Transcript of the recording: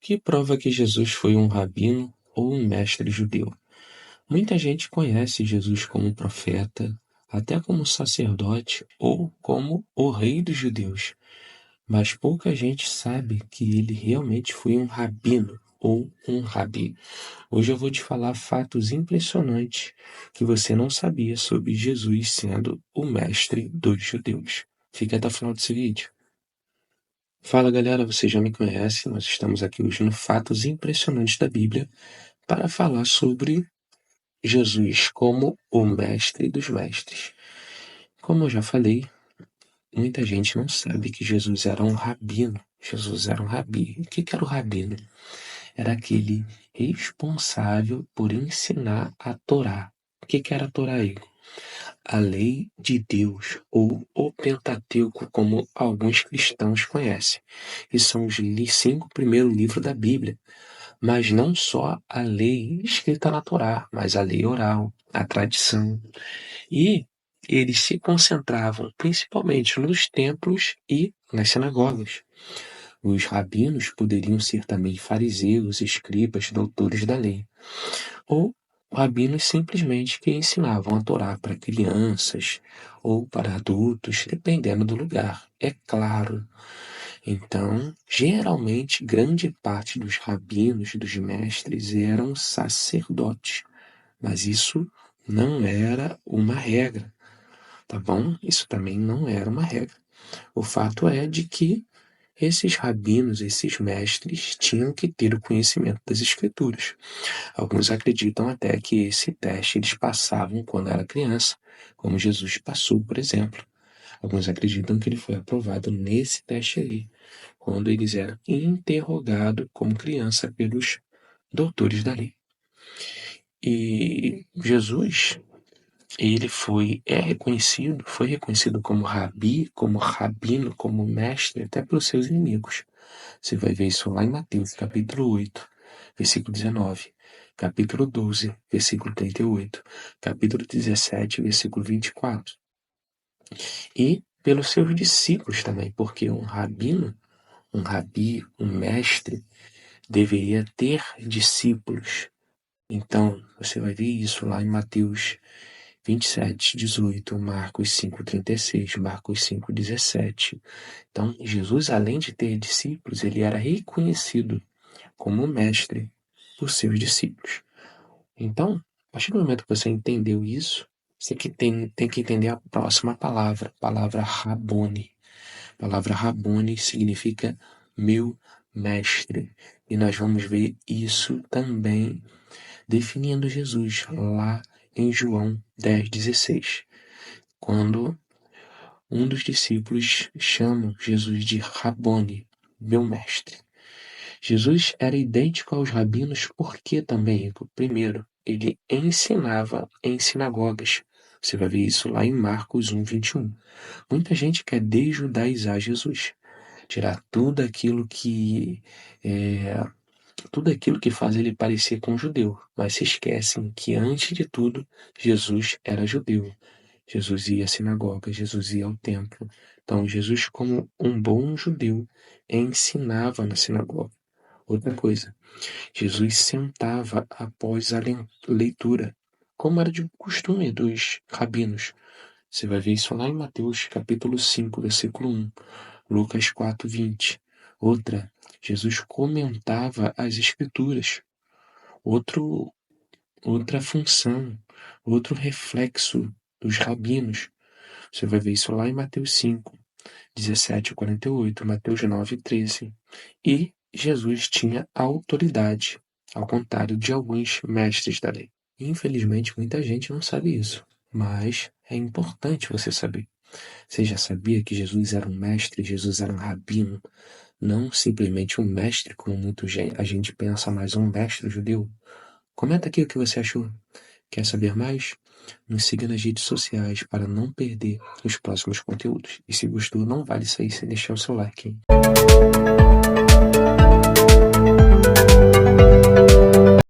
que prova que Jesus foi um rabino ou um mestre judeu. Muita gente conhece Jesus como profeta, até como sacerdote ou como o rei dos judeus, mas pouca gente sabe que ele realmente foi um rabino ou um rabi. Hoje eu vou te falar fatos impressionantes que você não sabia sobre Jesus sendo o mestre dos judeus. Fica até o final desse vídeo. Fala galera, você já me conhece, nós estamos aqui hoje no Fatos Impressionantes da Bíblia para falar sobre Jesus como o mestre dos mestres. Como eu já falei, muita gente não sabe que Jesus era um rabino. Jesus era um rabi. O que era o rabino? Era aquele responsável por ensinar a Torá. O que era a Torá, Igor? A lei de Deus, ou o Pentateuco, como alguns cristãos conhecem. E são os 5 primeiros livros da Bíblia. Mas não só a lei escrita na Torá, mas a lei oral, a tradição. E eles se concentravam principalmente nos templos e nas sinagogas. Os rabinos poderiam ser também fariseus, escribas, doutores da lei. Ou rabinos simplesmente que ensinavam a Torá para crianças ou para adultos, dependendo do lugar, é claro. Então, geralmente, grande parte dos rabinos, dos mestres, eram sacerdotes, mas isso não era uma regra, tá bom? Isso também não era uma regra. O fato é de que esses rabinos, esses mestres, tinham que ter o conhecimento das escrituras. Alguns acreditam até que esse teste eles passavam quando era criança, como Jesus passou, por exemplo. Alguns acreditam que ele foi aprovado nesse teste aí, quando eles eram interrogados como criança pelos doutores da lei. E Jesus, ele foi reconhecido como rabi, como rabino, como mestre, até pelos seus inimigos. Você vai ver isso lá em Mateus, capítulo 8, versículo 19, capítulo 12, versículo 38, capítulo 17, versículo 24. E pelos seus discípulos também, porque um rabino, um rabi, um mestre, deveria ter discípulos. Então, você vai ver isso lá em Mateus 27, 18, Marcos 5, 36, Marcos 5, 17. Então, Jesus, além de ter discípulos, ele era reconhecido como mestre por seus discípulos. Então, a partir do momento que você entendeu isso, você tem que entender a próxima palavra, a palavra Rabboni. A palavra Rabboni significa meu mestre. E nós vamos ver isso também definindo Jesus lá em João 10,16, quando um dos discípulos chama Jesus de Rabboni, meu mestre. Jesus era idêntico aos rabinos porque também, primeiro, ele ensinava em sinagogas. Você vai ver isso lá em Marcos 1, 21. Muita gente quer desjudaizar Jesus, tirar tudo aquilo que faz ele parecer com um judeu, mas se esquecem que antes de tudo Jesus era judeu. Jesus ia à sinagoga, Jesus ia ao templo. Então Jesus, como um bom judeu, ensinava na sinagoga. Outra coisa, Jesus sentava após a leitura, como era de costume dos rabinos. Você vai ver isso lá em Mateus capítulo 5, versículo 1, Lucas 4, 20. Outra, Jesus comentava as escrituras. Outra função, outro reflexo dos rabinos. Você vai ver isso lá em Mateus 5, 17 a 48, Mateus 9, 13. E Jesus tinha autoridade, ao contrário de alguns mestres da lei. Infelizmente, muita gente não sabe isso, mas é importante você saber. Você já sabia que Jesus era um mestre, Jesus era um rabino, não simplesmente um mestre, como a gente pensa, mas um mestre judeu? Comenta aqui o que você achou. Quer saber mais? Nos siga nas redes sociais para não perder os próximos conteúdos. E se gostou, não vale sair sem deixar o seu like, hein?